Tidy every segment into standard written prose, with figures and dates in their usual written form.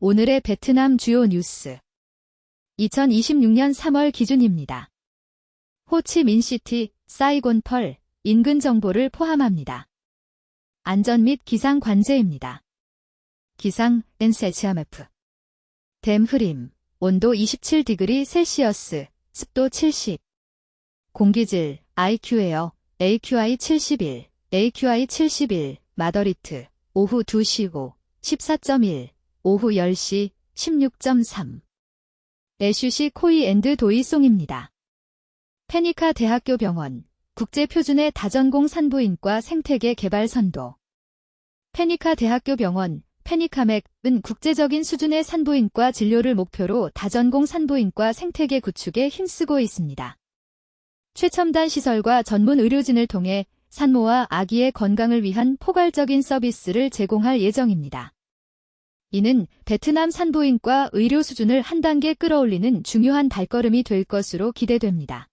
오늘의 베트남 주요 뉴스. 2026년 3월 기준입니다. 호치민시티, 사이곤 펄, 인근 정보를 포함합니다. 안전 및 기상 관제입니다. 기상, NCHMF. 댐 흐림, 온도 27° 셀시어스, 습도 70. 공기질, IQ에어, AQI 71, AQI 71, 마더리트, 오후 2시 5, 14.1, 오후 10시, 16.3. 애슈시 코이 앤드 도이송입니다. 페니카 대학교 병원, 국제표준의 다전공 산부인과 생태계 개발 선도. 페니카 대학교 병원, 페니카맥은 국제적인 수준의 산부인과 진료를 목표로 다전공 산부인과 생태계 구축에 힘쓰고 있습니다. 최첨단 시설과 전문 의료진을 통해 산모와 아기의 건강을 위한 포괄적인 서비스를 제공할 예정입니다. 이는 베트남 산부인과 의료 수준을 한 단계 끌어올리는 중요한 발걸음이 될 것으로 기대됩니다.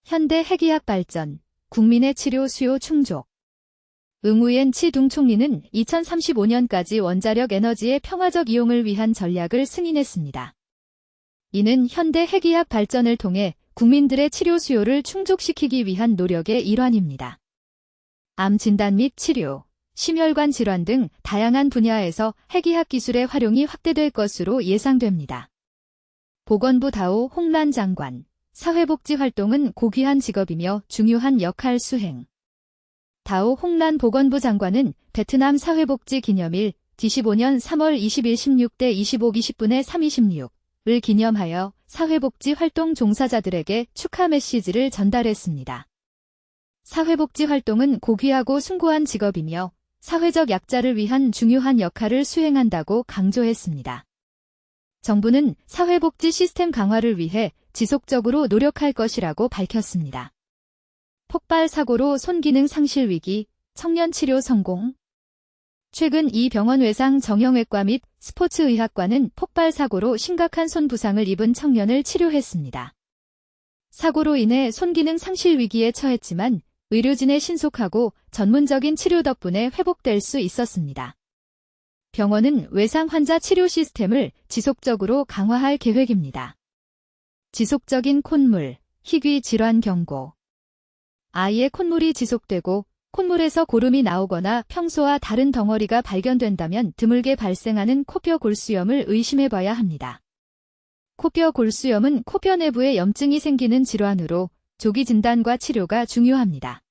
현대 핵의학 발전, 국민의 치료 수요 충족. 응우옌 치둥 총리는 2035년까지 원자력 에너지의 평화적 이용을 위한 전략을 승인했습니다. 이는 현대 핵의학 발전을 통해 국민들의 치료 수요를 충족시키기 위한 노력의 일환입니다. 암 진단 및 치료, 심혈관 질환 등 다양한 분야에서 핵의학 기술의 활용이 확대될 것으로 예상됩니다. 보건부 다오 홍란 장관, 사회복지 활동은 고귀한 직업이며 중요한 역할 수행. 다오 홍란 보건부 장관은 베트남 사회복지 기념일 D15년 3월 20일 16대 25 20분에 326을 기념하여 사회복지 활동 종사자들에게 축하 메시지를 전달했습니다. 사회복지 활동은 고귀하고 숭고한 직업이며 사회적 약자를 위한 중요한 역할을 수행한다고 강조했습니다. 정부는 사회복지 시스템 강화를 위해 지속적으로 노력할 것이라고 밝혔습니다. 폭발 사고로 손기능 상실 위기, 청년 치료 성공. 최근 이 병원 외상 정형외과 및 스포츠의학과는 폭발 사고로 심각한 손 부상을 입은 청년을 치료했습니다. 사고로 인해 손기능 상실 위기에 처했지만 의료진의 신속하고 전문적인 치료 덕분에 회복될 수 있었습니다. 병원은 외상 환자 치료 시스템을 지속적으로 강화할 계획입니다. 지속적인 콧물, 희귀 질환 경고. 아이의 콧물이 지속되고 콧물에서 고름이 나오거나 평소와 다른 덩어리가 발견된다면 드물게 발생하는 코뼈 골수염을 의심해봐야 합니다. 코뼈 골수염은 코뼈 내부에 염증이 생기는 질환으로 조기 진단과 치료가 중요합니다.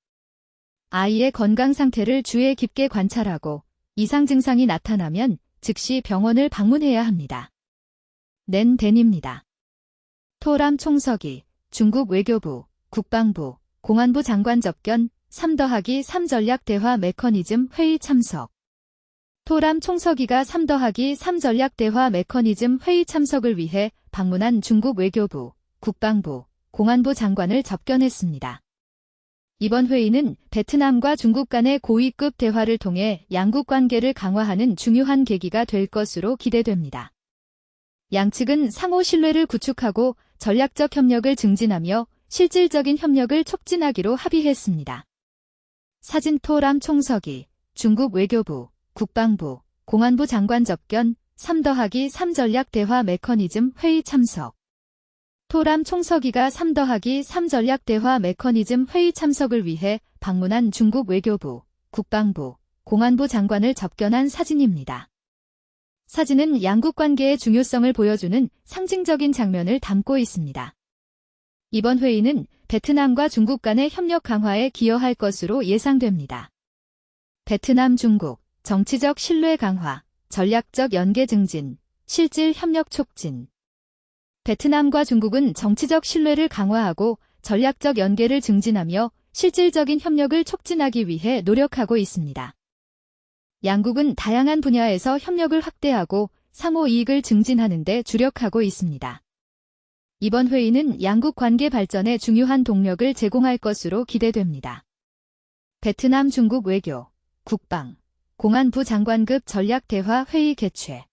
아이의 건강 상태를 주의 깊게 관찰하고 이상 증상이 나타나면 즉시 병원을 방문해야 합니다. 낸덴입니다. 토람 총서기, 중국 외교부, 국방부, 공안부 장관 접견, 3+3 전략 대화 메커니즘 회의 참석. 토람 총서기가 3+3 전략 대화 메커니즘 회의 참석을 위해 방문한 중국 외교부, 국방부, 공안부 장관을 접견했습니다. 이번 회의는 베트남과 중국 간의 고위급 대화를 통해 양국 관계를 강화하는 중요한 계기가 될 것으로 기대됩니다. 양측은 상호 신뢰를 구축하고 전략적 협력을 증진하며 실질적인 협력을 촉진하기로 합의했습니다. 사진 토람 총서기, 중국 외교부, 국방부, 공안부 장관 접견, 3+3 전략 대화 메커니즘 회의 참석. 토람 총서기가 3+3 전략 대화 메커니즘 회의 참석을 위해 방문한 중국 외교부, 국방부, 공안부 장관을 접견한 사진입니다. 사진은 양국 관계의 중요성을 보여주는 상징적인 장면을 담고 있습니다. 이번 회의는 베트남과 중국 간의 협력 강화에 기여할 것으로 예상됩니다. 베트남 중국, 정치적 신뢰 강화, 전략적 연계 증진, 실질 협력 촉진. 베트남과 중국은 정치적 신뢰를 강화하고 전략적 연계를 증진하며 실질적인 협력을 촉진하기 위해 노력하고 있습니다. 양국은 다양한 분야에서 협력을 확대하고 상호 이익을 증진하는 데 주력하고 있습니다. 이번 회의는 양국 관계 발전에 중요한 동력을 제공할 것으로 기대됩니다. 베트남 중국 외교, 국방, 공안부 장관급 전략 대화 회의 개최.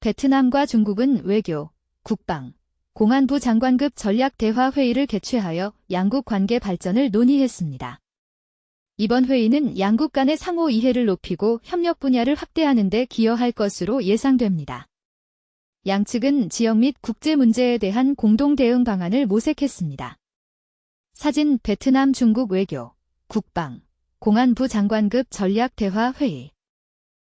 베트남과 중국은 외교, 국방, 공안부 장관급 전략 대화 회의를 개최하여 양국 관계 발전을 논의했습니다. 이번 회의는 양국 간의 상호 이해를 높이고 협력 분야를 확대하는 데 기여할 것으로 예상됩니다. 양측은 지역 및 국제 문제에 대한 공동 대응 방안을 모색했습니다. 사진 베트남 중국 외교, 국방, 공안부 장관급 전략 대화 회의.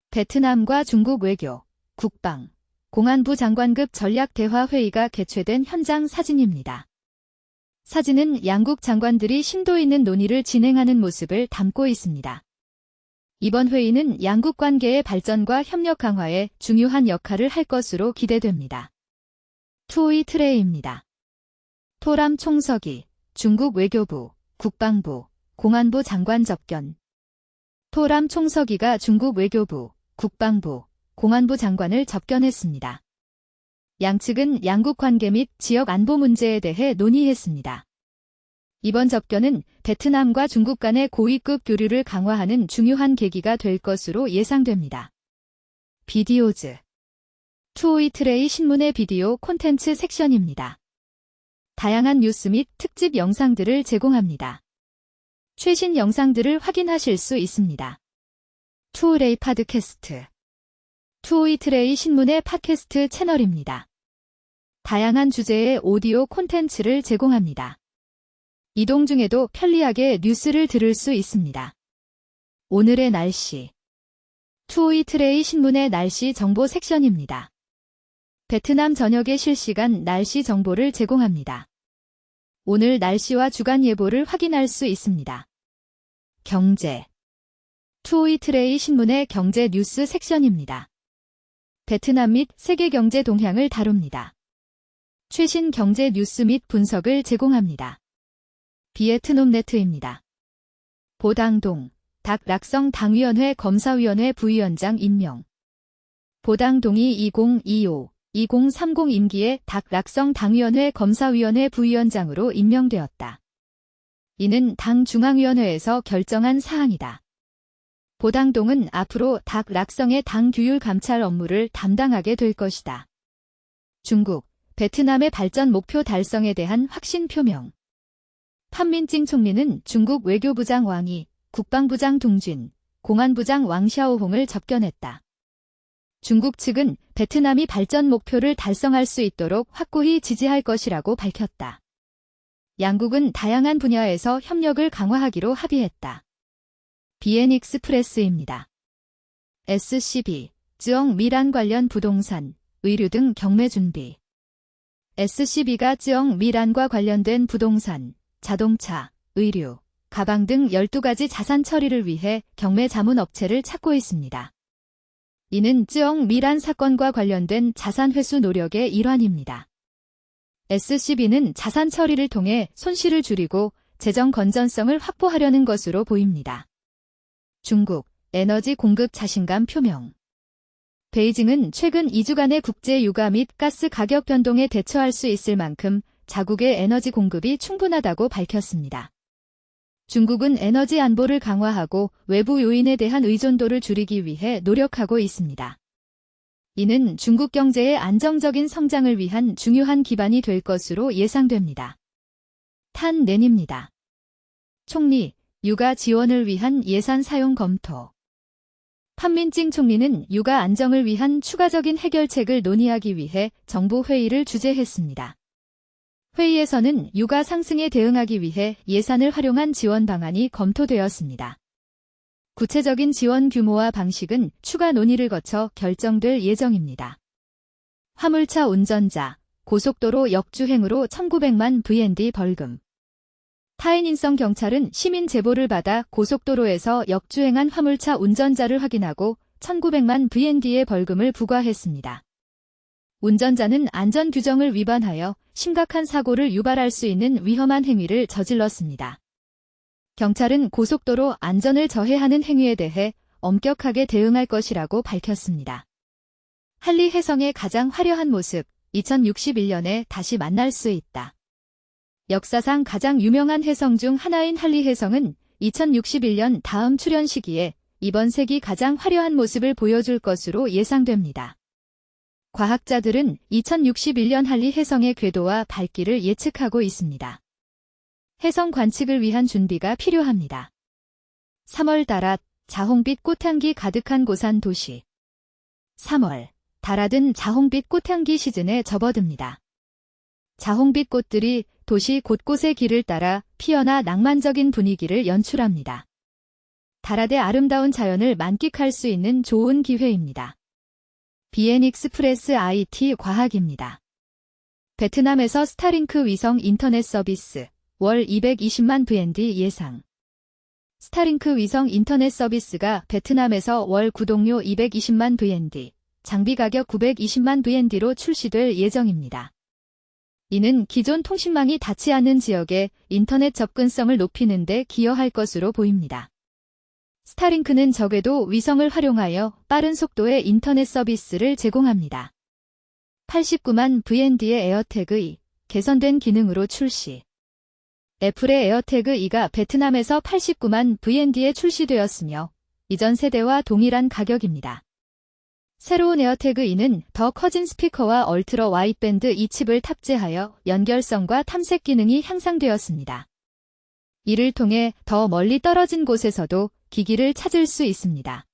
베트남과 중국 외교, 국방, 공안부 장관급 전략 대화 회의가 개최된 현장 사진입니다. 사진은 양국 장관들이 심도 있는 논의를 진행하는 모습을 담고 있습니다. 이번 회의는 양국 관계의 발전과 협력 강화에 중요한 역할을 할 것으로 기대됩니다. 투오이 트레이입니다. 토람 총서기, 중국 외교부, 국방부, 공안부 장관 접견. 토람 총서기가 중국 외교부, 국방부, 공안부 장관을 접견했습니다. 양측은 양국 관계 및 지역 안보 문제에 대해 논의했습니다. 이번 접견은 베트남과 중국 간의 고위급 교류를 강화하는 중요한 계기가 될 것으로 예상됩니다. 비디오즈. 투오이 트레이 신문의 비디오 콘텐츠 섹션입니다. 다양한 뉴스 및 특집 영상들을 제공합니다. 최신 영상들을 확인하실 수 있습니다. 투오레이 팟캐스트. 투오이 트레이 신문의 팟캐스트 채널입니다. 다양한 주제의 오디오 콘텐츠를 제공합니다. 이동 중에도 편리하게 뉴스를 들을 수 있습니다. 오늘의 날씨. 투오이 트레이 신문의 날씨 정보 섹션입니다. 베트남 전역의 실시간 날씨 정보를 제공합니다. 오늘 날씨와 주간 예보를 확인할 수 있습니다. 경제. 투오이 트레이 신문의 경제 뉴스 섹션입니다. 베트남 및 세계 경제 동향을 다룹니다. 최신 경제 뉴스 및 분석을 제공합니다. 비에트놈네트입니다. 보당동, 닥 락성 당위원회 검사위원회 부위원장 임명. 보당동이 2025-2030 임기에 닥 락성 당위원회 검사위원회 부위원장으로 임명되었다. 이는 당 중앙위원회에서 결정한 사항이다. 보당동은 앞으로 닥 락성의 당 규율 감찰 업무를 담당하게 될 것이다. 중국, 베트남의 발전 목표 달성에 대한 확신 표명. 판민찡 총리는 중국 외교부장 왕이, 국방부장 둥쥔, 공안부장 왕샤오홍을 접견했다. 중국 측은 베트남이 발전 목표를 달성할 수 있도록 확고히 지지할 것이라고 밝혔다. 양국은 다양한 분야에서 협력을 강화하기로 합의했다. 비엔익스프레스입니다. SCB, 쯔엉 미란 관련 부동산, 의류 등 경매 준비. SCB가 쯔엉 미란과 관련된 부동산, 자동차, 의류, 가방 등 12가지 자산 처리를 위해 경매 자문 업체를 찾고 있습니다. 이는 쯔엉 미란 사건과 관련된 자산 회수 노력의 일환입니다. SCB는 자산 처리를 통해 손실을 줄이고 재정 건전성을 확보하려는 것으로 보입니다. 중국, 에너지 공급 자신감 표명. 베이징은 최근 2주간의 국제 유가 및 가스 가격 변동에 대처할 수 있을 만큼 자국의 에너지 공급이 충분하다고 밝혔습니다. 중국은 에너지 안보를 강화하고 외부 요인에 대한 의존도를 줄이기 위해 노력하고 있습니다. 이는 중국 경제의 안정적인 성장을 위한 중요한 기반이 될 것으로 예상됩니다. 탄 낸입니다. 총리, 육아 지원을 위한 예산 사용 검토. 판민찡 총리는 육아 안정을 위한 추가적인 해결책을 논의하기 위해 정부 회의를 주재했습니다. 회의에서는 육아 상승에 대응하기 위해 예산을 활용한 지원 방안이 검토되었습니다. 구체적인 지원 규모와 방식은 추가 논의를 거쳐 결정될 예정입니다. 화물차 운전자, 고속도로 역주행으로 1900만 VND 벌금. 타인인성 경찰은 시민 제보를 받아 고속도로에서 역주행한 화물차 운전자를 확인하고 1900만 VND의 벌금을 부과했습니다. 운전자는 안전규정을 위반하여 심각한 사고를 유발할 수 있는 위험한 행위를 저질렀습니다. 경찰은 고속도로 안전을 저해하는 행위에 대해 엄격하게 대응할 것이라고 밝혔습니다. 한리 해성의 가장 화려한 모습, 2061년에 다시 만날 수 있다. 역사상 가장 유명한 해성 중 하나인 한리 해성은 2061년 다음 출현 시기에 이번 세기 가장 화려한 모습을 보여줄 것으로 예상됩니다. 과학자들은 2061년 한리 해성의 궤도와 밝기를 예측하고 있습니다. 해성 관측을 위한 준비가 필요합니다. 3월 다랏, 자홍빛 꽃향기 가득한 고산 도시. 3월, 다랏은 자홍빛 꽃향기 시즌에 접어듭니다. 자홍빛 꽃들이 도시 곳곳의 길을 따라 피어나 낭만적인 분위기를 연출합니다. 다랏의 아름다운 자연을 만끽할 수 있는 좋은 기회입니다. BN 익스프레스 IT 과학입니다. 베트남에서 스타링크 위성 인터넷 서비스, 월 220만 VND 예상. 스타링크 위성 인터넷 서비스가 베트남에서 월 구독료 220만 VND, 장비 가격 920만 VND로 출시될 예정입니다. 이는 기존 통신망이 닿지 않는 지역의 인터넷 접근성을 높이는 데 기여할 것으로 보입니다. 스타링크는 적외도 위성을 활용하여 빠른 속도의 인터넷 서비스를 제공합니다. 89만 VND의 에어태그 2, 개선된 기능으로 출시. 애플의 에어태그 2가 베트남에서 89만 VND에 출시되었으며 이전 세대와 동일한 가격입니다. 새로운 에어태그 2는 더 커진 스피커와 얼트라 와이드밴드 2칩을 탑재하여 연결성과 탐색 기능이 향상되었습니다. 이를 통해 더 멀리 떨어진 곳에서도 기기를 찾을 수 있습니다.